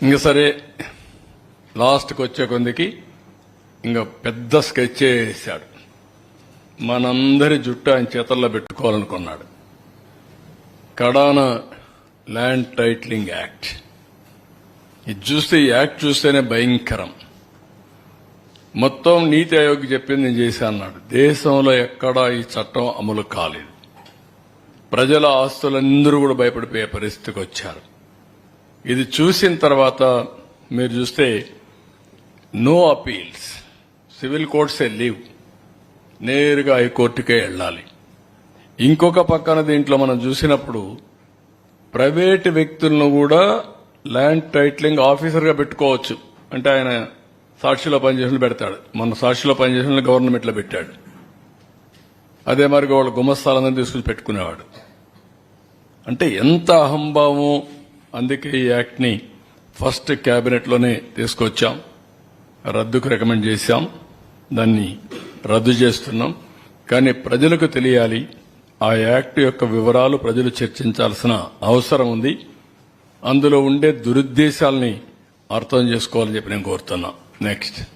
ఇంక సరే లాస్ట్కి వచ్చే కొందికి ఇంకా పెద్ద స్కెచ్ వేసాడు. మనందరి జుట్టు ఆయన చేతల్లో పెట్టుకోవాలనుకున్నాడు. కడాన ల్యాండ్ టైటిలింగ్ యాక్ట్. ఇది చూస్తే ఈ యాక్ట్ చూస్తేనే భయంకరం. మొత్తం నీతి ఆయోగ్ చెప్పింది నేను చేశా అన్నాడు. దేశంలో ఎక్కడా ఈ చట్టం అమలు కాలేదు. ప్రజల ఆస్తులందరూ కూడా భయపడిపోయే పరిస్థితికి వచ్చారు. ఇది చూసిన తర్వాత మీరు చూస్తే నో అపీల్స్, సివిల్ కోర్ట్సే లీవ్, నేరుగా హైకోర్టుకే వెళ్ళాలి. ఇంకొక పక్కన దీంట్లో మనం చూసినప్పుడు ప్రైవేటు వ్యక్తులను కూడా ల్యాండ్ టైటిలింగ్ ఆఫీసర్గా పెట్టుకోవచ్చు. అంటే ఆయన సాక్షిలో పనిచేసిన పెడతాడు. మన సాక్షిలో పనిచేసిన గవర్నమెంట్లో పెట్టాడు. అదే మరి వాళ్ళ గుమస్తాలందరినీ తీసుకుని పెట్టుకునేవాడు. అంటే ఎంత అహంభావం. అందుకే ఈ యాక్ట్ ని ఫస్ట్ కేబినెట్ లోనే తీసుకొచ్చాం, రద్దుకు రికమెండ్ చేశాం, దాన్ని రద్దు చేస్తున్నాం. కానీ ప్రజలకు తెలియాలి, ఆ యాక్ట్ యొక్క వివరాలు ప్రజలు చర్చించాల్సిన అవసరం ఉంది. అందులో ఉండే దురుద్దేశాలని అర్థం చేసుకోవాలని చెప్పి నేను కోరుతున్నా. నెక్స్ట్.